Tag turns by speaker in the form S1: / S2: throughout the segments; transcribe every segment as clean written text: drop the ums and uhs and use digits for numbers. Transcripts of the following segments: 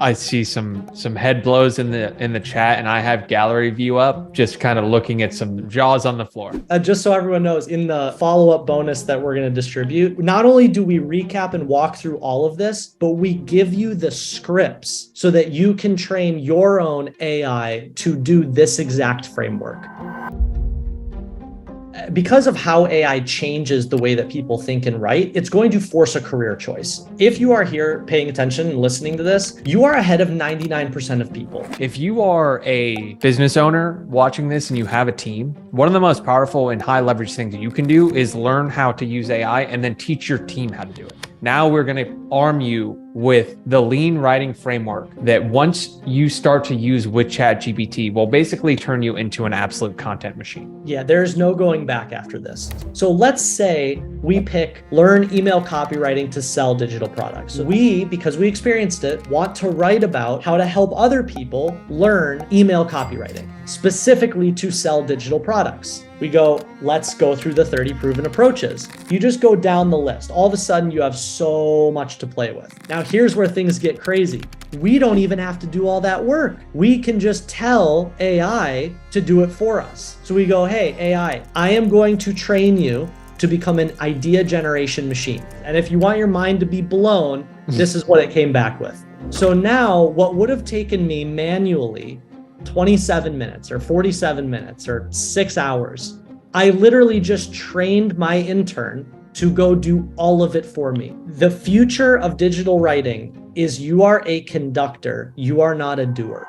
S1: I see some head blows in the chat, and I have gallery view up, just kind of looking at some jaws on the floor.
S2: Just so everyone knows, in the follow-up bonus that we're going to distribute, not only do we recap and walk through all of this, but we give you the scripts so that you can train your own AI to do this exact framework. Because of how AI changes the way that people think and write, it's going to force a career choice. If you are here paying attention and listening to this, you are ahead of 99% of people.
S1: If you are a business owner watching this and you have a team, one of the most powerful and high leverage things that you can do is learn how to use AI and then teach your team how to do it. Now we're going to arm you with the lean writing framework that once you start to use with ChatGPT will basically turn you into an absolute content machine.
S2: Yeah, there's no going back after this. So let's say we pick learn email copywriting to sell digital products. So we, because we experienced it, want to write about how to help other people learn email copywriting, specifically to sell digital products. We go, let's go through the 30 proven approaches. You just go down the list. All of a sudden you have so much to play with. Now here's where things get crazy. We don't even have to do all that work. We can just tell AI to do it for us. So we go, hey, AI, I am going to train you to become an idea generation machine. And if you want your mind to be blown, this is what it came back with. So now what would have taken me manually 27 minutes or 47 minutes or 6 hours, I literally just trained my intern to go do all of it for me. The future of digital writing is you are a conductor, you are not a doer.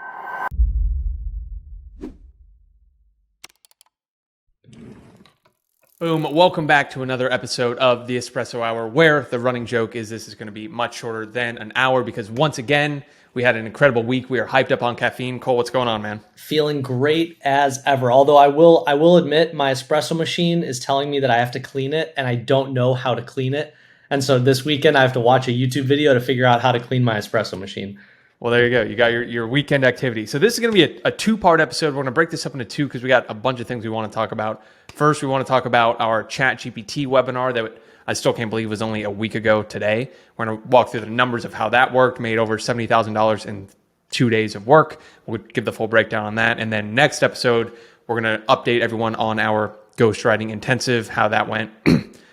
S1: Boom. Welcome back to another episode of the Espresso Hour, where the running joke is this is going to be much shorter than an hour because once again, we had an incredible week. We are hyped up on caffeine. Cole, what's going on, man?
S2: Feeling great as ever. Although I will admit my espresso machine is telling me that I have to clean it and I don't know how to clean it. And so this weekend I have to watch a YouTube video to figure out how to clean my espresso machine.
S1: Well, there you go. You got your weekend activity. So this is going to be a two-part episode. We're going to break this up into two because we got a bunch of things we want to talk about. First, we want to talk about our ChatGPT webinar that I still can't believe was only a week ago today. We're going to walk through the numbers of how that worked, made over $70,000 in 2 days of work. We'll give the full breakdown on that. And then next episode, we're going to update everyone on our ghostwriting intensive, how that went.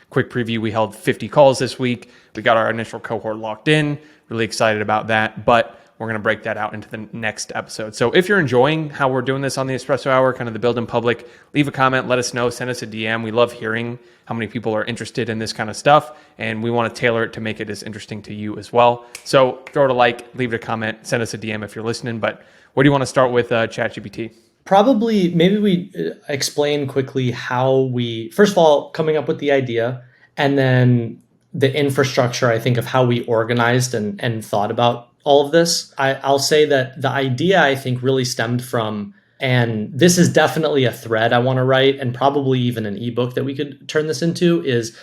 S1: Quick preview, we held 50 calls this week. We got our initial cohort locked in. Really excited about that. But we're going to break that out into the next episode. So if you're enjoying how we're doing this on the Espresso Hour, kind of the build in public, leave a comment, let us know, send us a DM. We love hearing how many people are interested in this kind of stuff, and we want to tailor it to make it as interesting to you as well. So throw it a like, leave it a comment, send us a DM if you're listening. But what do you want to start with ChatGPT?
S2: Probably, maybe we explain quickly how we, first of all, coming up with the idea, and then the infrastructure, I think, of how we organized and thought about all of this. I'll say that the idea, I think, really stemmed from, and this is definitely a thread I want to write, and probably even an ebook that we could turn this into, is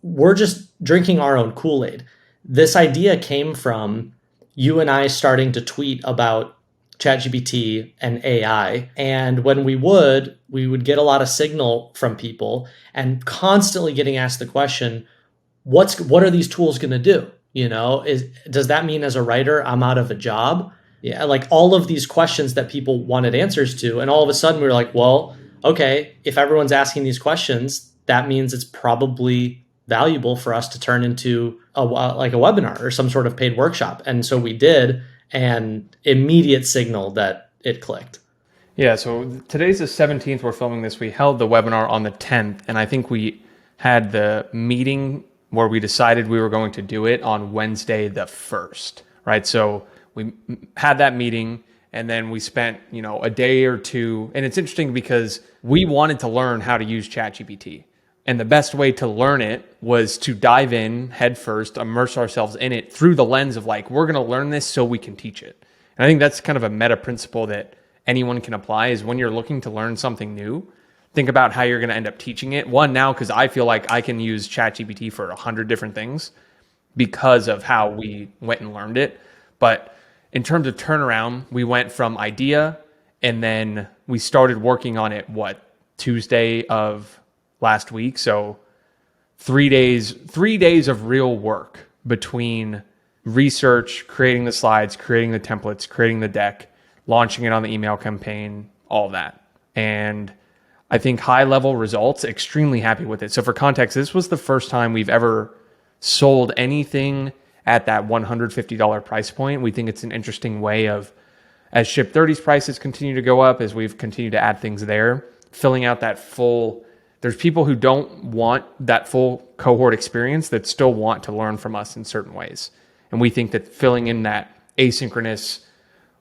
S2: we're just drinking our own Kool-Aid. This idea came from you and I starting to tweet about ChatGPT and AI. And when we would get a lot of signal from people and constantly getting asked the question, what are these tools going to do? You know, does that mean as a writer, I'm out of a job? Yeah, like all of these questions that people wanted answers to. And all of a sudden we were like, well, okay, if everyone's asking these questions, that means it's probably valuable for us to turn into a webinar or some sort of paid workshop. And so we did, and immediate signal that it clicked.
S1: Yeah, so today's the 17th. We're filming this. We held the webinar on the 10th, and I think we had the meeting where we decided we were going to do it on Wednesday the 1st, right? So we had that meeting, and then we spent, a day or two. And it's interesting because we wanted to learn how to use ChatGPT. And the best way to learn it was to dive in head first, immerse ourselves in it through the lens of like, we're going to learn this so we can teach it. And I think that's kind of a meta principle that anyone can apply is when you're looking to learn something new, think about how you're going to end up teaching it. One, now, because I feel like I can use ChatGPT for 100 different things because of how we went and learned it. But in terms of turnaround, we went from idea and then we started working on it, Tuesday of last week. So 3 days of real work between research, creating the slides, creating the templates, creating the deck, launching it on the email campaign, all of that. And I think high level results, extremely happy with it. So for context, this was the first time we've ever sold anything at that $150 price point. We think it's an interesting way of, as Ship 30's prices continue to go up, as we've continued to add things there, filling out that full, there's people who don't want that full cohort experience that still want to learn from us in certain ways. And we think that filling in that asynchronous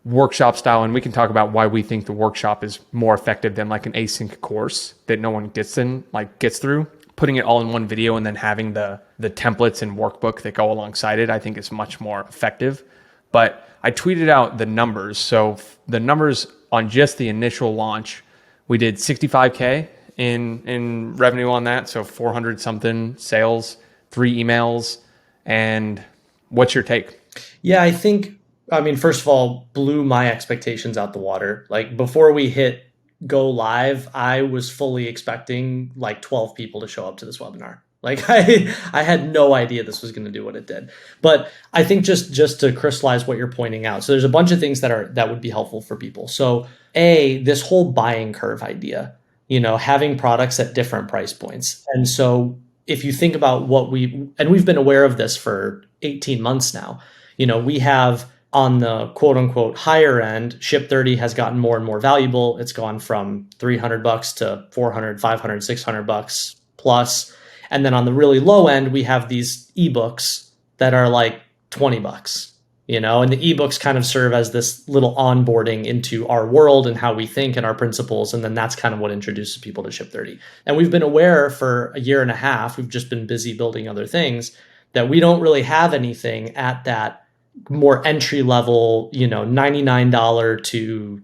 S1: workshop style, and we can talk about why we think the workshop is more effective than like an async course that no one gets through. Putting it all in one video and then having the templates and workbook that go alongside it, I think is much more effective. But I tweeted out the numbers. So the numbers on just the initial launch, we did 65K in revenue on that. So 400 something sales, 3 emails. And what's your take?
S2: Yeah, I mean, first of all, blew my expectations out the water. Like before we hit go live, I was fully expecting like 12 people to show up to this webinar. Like I had no idea this was going to do what it did. But I think just to crystallize what you're pointing out, so there's a bunch of things that would be helpful for people. So this whole buying curve idea, having products at different price points. And so if you think about we've been aware of this for 18 months now, we have on the quote unquote higher end, Ship 30 has gotten more and more valuable. It's gone from $300 to $400, $500, $600 plus. And then on the really low end, we have these ebooks that are like $20, and the ebooks kind of serve as this little onboarding into our world and how we think and our principles. And then that's kind of what introduces people to Ship 30. And we've been aware for a year and a half, we've just been busy building other things, that we don't really have anything at that more entry level, $99 to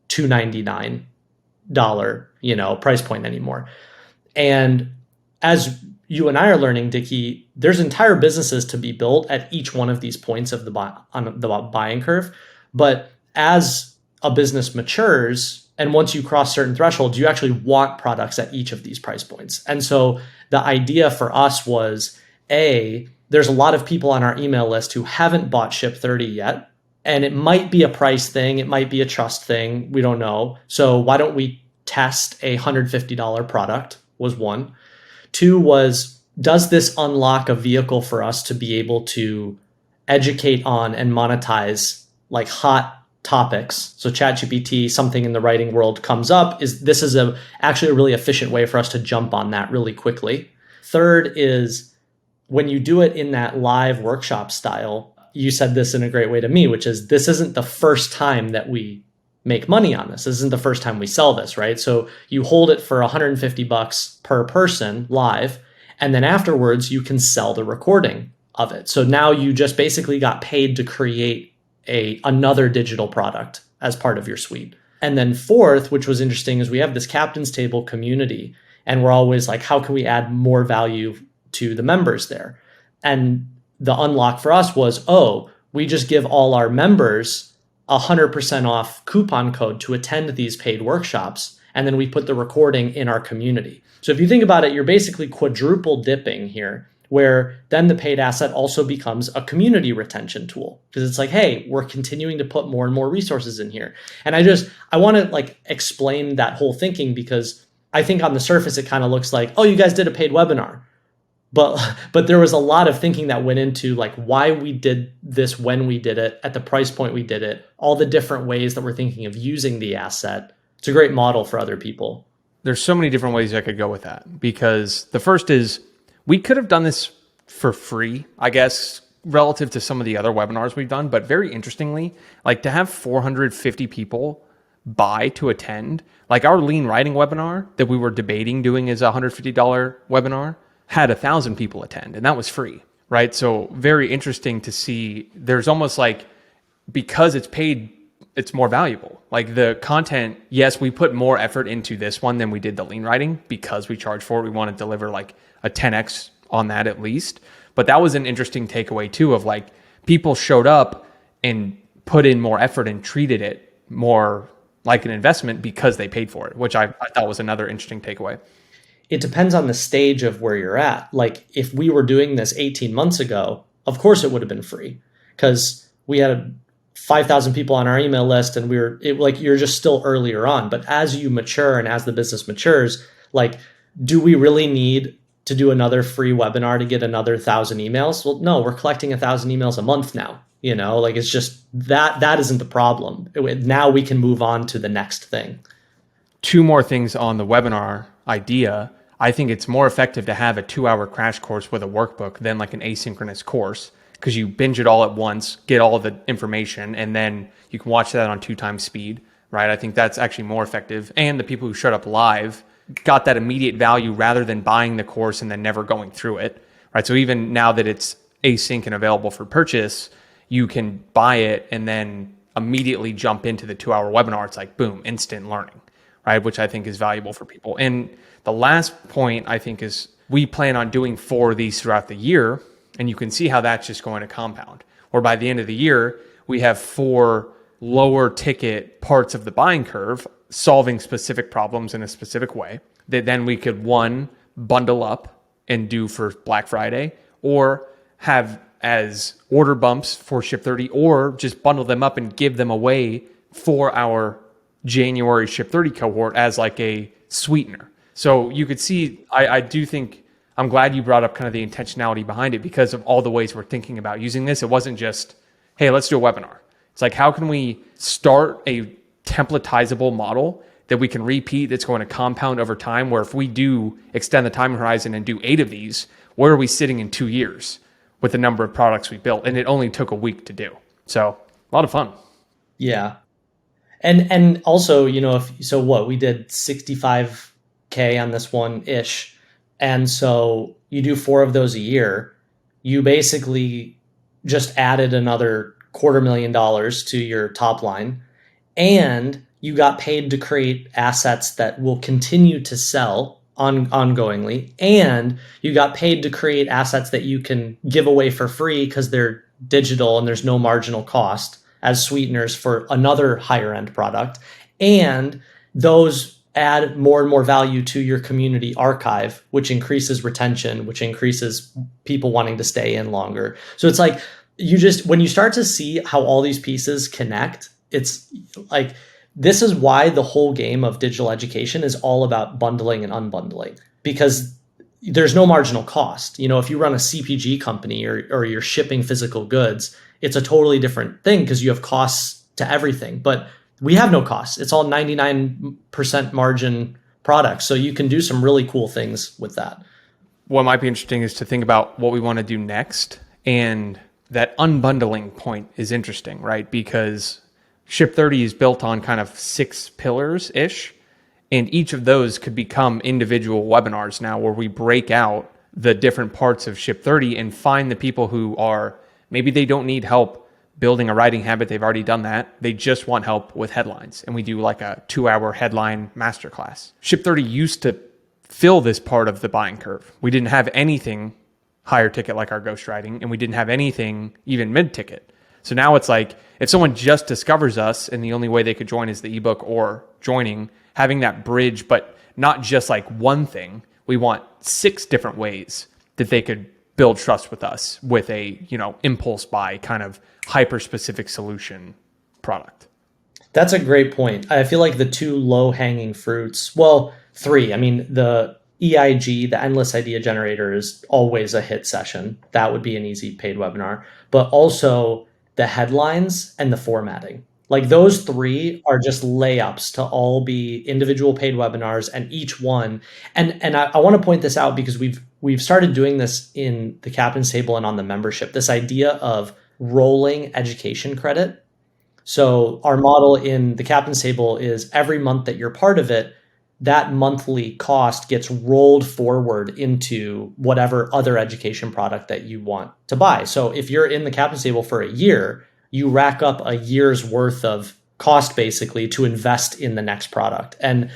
S2: $299, price point anymore. And as you and I are learning, Dickie, there's entire businesses to be built at each one of these points of on the buying curve. But as a business matures, and once you cross certain thresholds, you actually want products at each of these price points. And so the idea for us was, there's a lot of people on our email list who haven't bought Ship 30 yet. And it might be a price thing. It might be a trust thing. We don't know. So why don't we test a $150 product was one. 2 was, does this unlock a vehicle for us to be able to educate on and monetize like hot topics? So ChatGPT, something in the writing world comes up, this is actually a really efficient way for us to jump on that really quickly. 3rd is, when you do it in that live workshop style, you said this in a great way to me, which is this isn't the first time that we make money on this. This isn't the first time we sell this, right? So you hold it for $150 per person live, and then afterwards you can sell the recording of it. So now you just basically got paid to create another digital product as part of your suite. And then 4th, which was interesting, is we have this captain's table community, and we're always like, how can we add more value to the members there? And the unlock for us was, we just give all our members 100% off coupon code to attend these paid workshops. And then we put the recording in our community. So if you think about it, you're basically quadruple dipping here, where then the paid asset also becomes a community retention tool. Because it's like, hey, we're continuing to put more and more resources in here. And I want to explain that whole thinking, because I think on the surface, it kind of looks like, you guys did a paid webinar. But there was a lot of thinking that went into why we did this, when we did it, at the price point we did it, all the different ways that we're thinking of using the asset. It's a great model for other people.
S1: There's so many different ways I could go with that, because the first is we could have done this for free, I guess, relative to some of the other webinars we've done. But very interestingly, to have 450 people buy to attend, our lean writing webinar that we were debating doing as a $150 webinar, had 1,000 people attend, and that was free, right? So very interesting to see. There's almost because it's paid, it's more valuable. The content, yes, we put more effort into this one than we did the lean writing because we charge for it. We want to deliver a 10x on that at least. But that was an interesting takeaway too, of people showed up and put in more effort and treated it more like an investment because they paid for it, which I thought was another interesting takeaway.
S2: It depends on the stage of where you're at. If we were doing this 18 months ago, of course it would have been free, because we had 5,000 people on our email list, and you're just still earlier on. But as you mature and as the business matures, like, do we really need to do another free webinar to get another 1,000 emails? Well, no, we're collecting 1,000 emails a month now. Like, it's just that isn't the problem. Now we can move on to the next thing.
S1: Two more things on the webinar idea. I think it's more effective to have a 2-hour crash course with a workbook than like an asynchronous course, because you binge it all at once, get all the information, and then you can watch that on 2 times speed, right? I think that's actually more effective. And the people who showed up live got that immediate value rather than buying the course and then never going through it, right? So even now that it's async and available for purchase, you can buy it and then immediately jump into the 2-hour webinar. It's like, boom, instant learning, right? Which I think is valuable for people. And the last point I think is we plan on doing 4 of these throughout the year, and you can see how that's just going to compound. Or by the end of the year, we have 4 lower ticket parts of the buying curve solving specific problems in a specific way that then we could, one, bundle up and do for Black Friday, or have as order bumps for Ship 30, or just bundle them up and give them away for our January Ship 30 cohort as like a sweetener. So you could see, I do think, I'm glad you brought up kind of the intentionality behind it because of all the ways we're thinking about using this. It wasn't just, hey, let's do a webinar. It's like, how can we start a templatizable model that we can repeat that's going to compound over time, where if we do extend the time horizon and do 8 of these, where are we sitting in 2 years with the number of products we built? And it only took a week to do. So a lot of fun.
S2: Yeah. And also, we did 65K on this one ish. And so you do 4 of those a year, you basically just added another $250,000 to your top line, and you got paid to create assets that will continue to sell ongoingly, and you got paid to create assets that you can give away for free because they're digital and there's no marginal cost as sweeteners for another higher end product. And those add more and more value to your community archive, which increases retention, which increases people wanting to stay in longer. So it's like, when you start to see how all these pieces connect, it's like, this is why the whole game of digital education is all about bundling and unbundling, because there's no marginal cost. If you run a CPG company or you're shipping physical goods, it's a totally different thing because you have costs to everything. But we have no costs. It's all 99% margin products. So you can do some really cool things with that.
S1: What might be interesting is to think about what we want to do next. And that unbundling point is interesting, right? Because Ship 30 is built on kind of 6 pillars-ish. And each of those could become individual webinars now, where we break out the different parts of Ship 30 and find the people who are, maybe they don't need help building a writing habit. They've already done that. They just want help with headlines. And we do like a 2-hour headline masterclass. Ship 30 used to fill this part of the buying curve. We didn't have anything higher ticket like our ghostwriting, and we didn't have anything even mid ticket. So now it's like, if someone just discovers us and the only way they could join is the ebook or joining, having that bridge, but not just like one thing. We want 6 different ways that they could build trust with us with a, impulse buy kind of hyper-specific solution product.
S2: That's a great point. I feel like the 2 low-hanging fruits, well, 3. I mean, the EIG, the Endless Idea Generator, is always a hit session. That would be an easy paid webinar. But also the headlines and the formatting. Like, those 3 are just layups to all be individual paid webinars, and each one. And I want to point this out because we've started doing this in the Captain's Table and on the membership, this idea of rolling education credit. So our model in the Captain's Table is every month that you're part of it, that monthly cost gets rolled forward into whatever other education product that you want to buy. So if you're in the Captain's Table for a year, you rack up a year's worth of cost basically to invest in the next product. And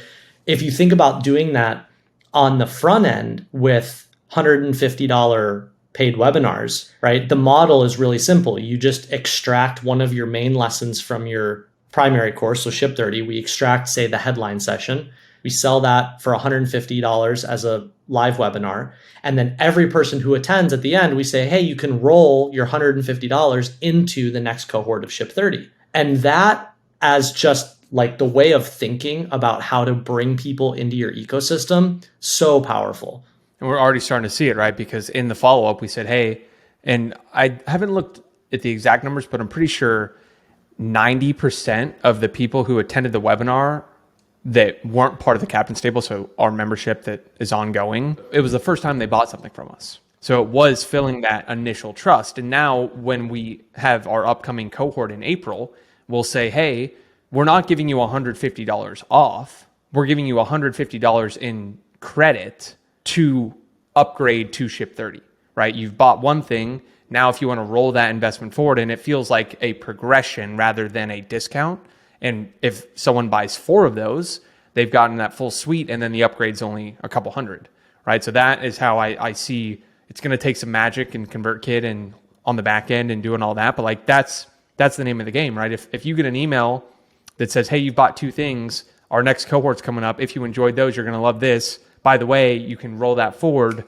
S2: if you think about doing that on the front end with $150 paid webinars, right? The model is really simple. You just extract one of your main lessons from your primary course. So Ship 30, we extract, say, the headline session. We sell that for $150 as a live webinar. And then every person who attends at the end, we say, hey, you can roll your $150 into the next cohort of Ship 30. And that, as just like the way of thinking about how to bring people into your ecosystem, so powerful.
S1: And we're already starting to see it, right? Because in the follow-up, we said, hey, and I haven't looked at the exact numbers, but I'm pretty sure 90% of the people who attended the webinar that weren't part of the Captain Stable, so our membership that is ongoing, it was the first time they bought something from us. So it was filling that initial trust. And now when we have our upcoming cohort in April, we'll say, hey, we're not giving you $150 off. We're giving you $150 in credit to upgrade to Ship 30, right? You've bought one thing. Now, if you want to roll that investment forward, and it feels like a progression rather than a discount. And if someone buys 4 of those, they've gotten that full suite, and then the upgrade's only a couple hundred, right? So that is how I see it's going to take some magic and ConvertKit and on the back end and doing all that. But like that's the name of the game, right? If you get an email that says, hey, you've bought 2 things, our next cohort's coming up. If you enjoyed those, you're going to love this. By the way, you can roll that forward.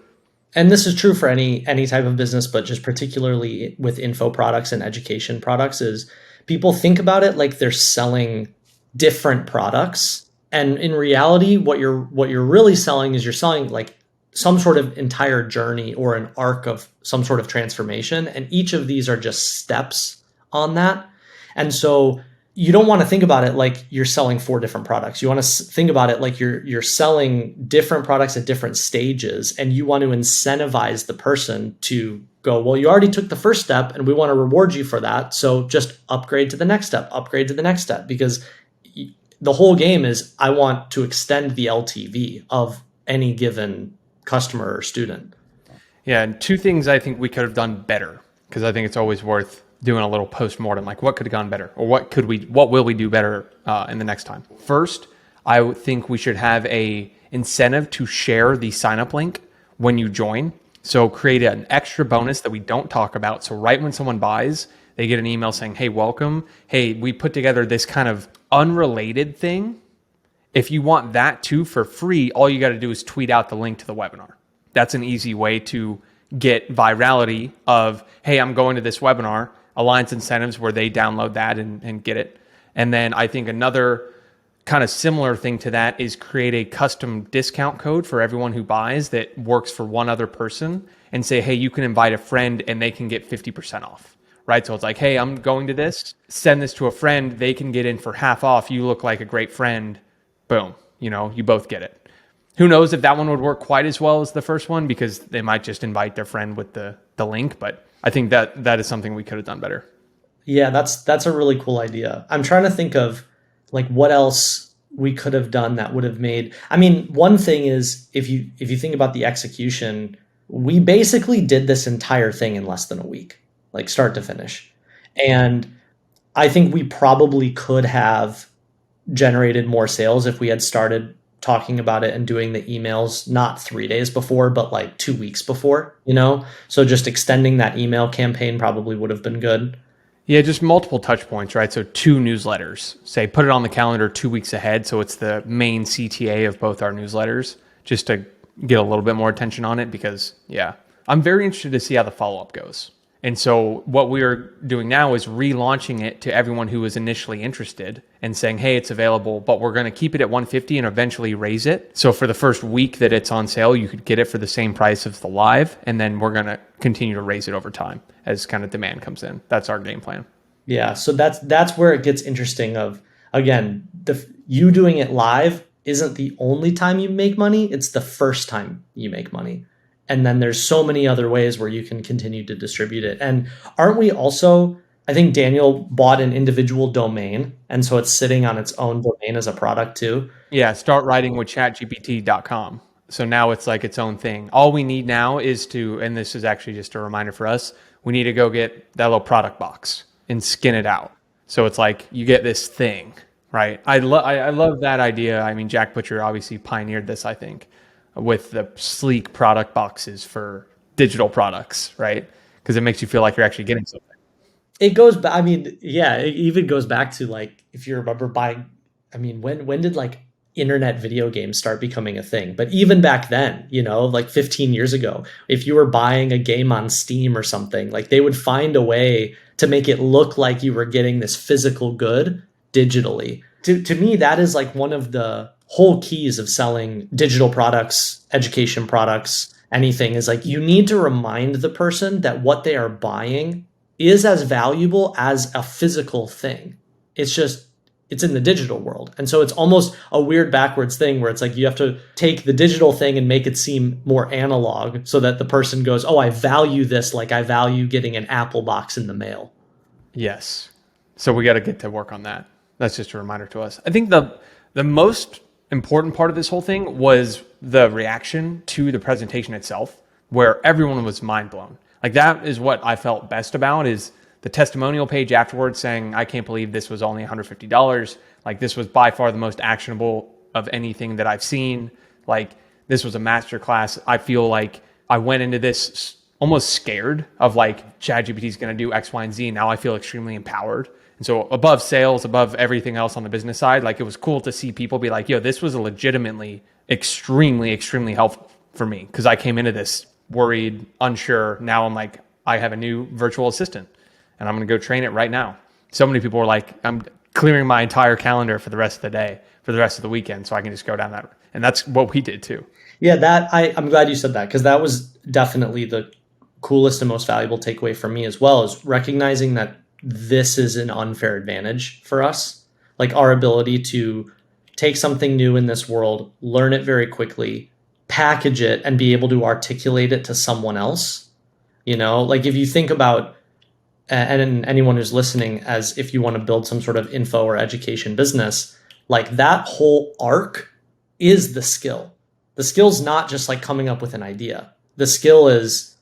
S2: And this is true for any type of business, but just particularly with info products and education products, is people think about it like they're selling different products. And in reality, what you're really selling is you're selling like some sort of entire journey or an arc of some sort of transformation. And each of these are just steps on that. And so you don't want to think about it like you're selling 4 different products. You want to think about it like you're selling different products at different stages, and you want to incentivize the person to go, well, you already took the first step and we want to reward you for that. So just upgrade to the next step, upgrade to the next step, because the whole game is I want to extend the LTV of any given customer or student.
S1: Yeah, and 2 things I think we could have done better, because I think it's always worth doing a little post-mortem, like what could have gone better, or what will we do better in the next time. First, I think we should have a incentive to share the sign-up link when you join. So create an extra bonus that we don't talk about. So right when someone buys, they get an email saying, hey, welcome. Hey, we put together this kind of unrelated thing. If you want that too for free, all you got to do is tweet out the link to the webinar. That's an easy way to get virality of, hey, I'm going to this webinar. Alliance incentives where they download that and get it. And then I think another kind of similar thing to that is create a custom discount code for everyone who buys that works for one other person, and say, hey, you can invite a friend and they can get 50% off, right? So it's like, hey, I'm going to this, send this to a friend, they can get in for half off. You look like a great friend. Boom. You both get it. Who knows if that one would work quite as well as the first one, because they might just invite their friend with the link, but I think that is something we could have done better.
S2: Yeah, that's a really cool idea. I'm trying to think of like what else we could have done that would have made. I mean, one thing is if you think about the execution, we basically did this entire thing in less than a week, like start to finish. And I think we probably could have generated more sales if we had started talking about it and doing the emails not 3 days before, but like 2 weeks before, So just extending that email campaign probably would have been good.
S1: Yeah, just multiple touch points, right? So 2 newsletters, say put it on the calendar 2 weeks ahead. So it's the main CTA of both our newsletters, just to get a little bit more attention on it, because yeah, I'm very interested to see how the follow-up goes. And so what we're doing now is relaunching it to everyone who was initially interested and saying, hey, it's available, but we're going to keep it at $150 and eventually raise it. So for the first week that it's on sale, you could get it for the same price as the live. And then we're going to continue to raise it over time as kind of demand comes in. That's our game plan.
S2: Yeah. So that's where it gets interesting of, again, you doing it live isn't the only time you make money. It's the first time you make money. And then there's so many other ways where you can continue to distribute it. And aren't we also, I think Daniel bought an individual domain, and so it's sitting on its own domain as a product too.
S1: Yeah, start writing with ChatGPT.com. So now it's like its own thing. All we need now is to, and this is actually just a reminder for us, we need to go get that little product box and skin it out. So it's like you get this thing, right? I love that idea. I mean, Jack Butcher obviously pioneered this, I think, with the sleek product boxes for digital products, right? Because it makes you feel like you're actually getting something.
S2: It goes back. I mean, yeah, it even goes back to like, if you remember buying, I mean, when did like internet video games start becoming a thing. But even back then, like 15 years ago, if you were buying a game on Steam or something, like they would find a way to make it look like you were getting this physical good digitally. To me, that is like one of the whole keys of selling digital products, education products, anything, is like you need to remind the person that what they are buying is as valuable as a physical thing. It's in the digital world. And so it's almost a weird backwards thing where it's like you have to take the digital thing and make it seem more analog so that the person goes, oh, I value this like I value getting an Apple box in the mail.
S1: Yes. So we got to get to work on that. That's just a reminder to us. I think the most important part of this whole thing was the reaction to the presentation itself, where everyone was mind blown. Like that is what I felt best about, is the testimonial page afterwards saying, I can't believe this was only $150. Like this was by far the most actionable of anything that I've seen. Like this was a masterclass. I feel like I went into this almost scared of like ChatGPT is going to do X, Y, and Z. Now I feel extremely empowered. And so above sales, above everything else on the business side, like it was cool to see people be like, yo, this was legitimately extremely, extremely helpful for me, because I came into this worried, unsure. Now I'm like, I have a new virtual assistant and I'm going to go train it right now. So many people were like, I'm clearing my entire calendar for the rest of the day, for the rest of the weekend, so I can just go down that. And that's what we did too.
S2: Yeah, I'm glad you said that, because that was definitely the coolest and most valuable takeaway for me as well, is recognizing that this is an unfair advantage for us. Like our ability to take something new in this world, learn it very quickly, package it, and be able to articulate it to someone else. Like if you think about, and anyone who's listening, as if you want to build some sort of info or education business, like that whole arc is the skill. The skill's not just like coming up with an idea. The skill is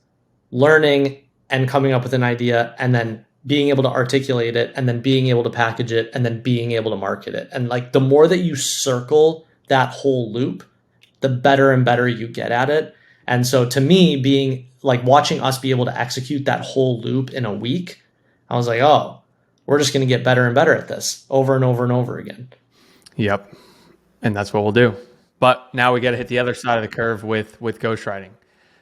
S2: learning and coming up with an idea and then being able to articulate it and then being able to package it and then being able to market it. And like the more that you circle that whole loop, the better and better you get at it. And so to me, being like watching us be able to execute that whole loop in a week, I was like, oh, we're just going to get better and better at this over and over and over again.
S1: Yep. And that's what we'll do. But now we got to hit the other side of the curve with ghostwriting.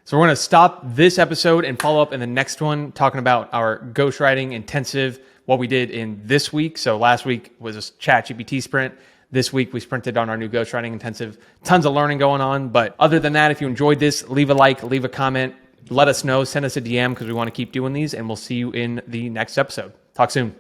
S1: So we're going to stop this episode and follow up in the next one, talking about our ghostwriting intensive, what we did in this week. So last week was a ChatGPT sprint. This week we sprinted on our new ghostwriting intensive. Tons of learning going on. But other than that, if you enjoyed this, leave a like, leave a comment, let us know, send us a DM, because we want to keep doing these, and we'll see you in the next episode. Talk soon.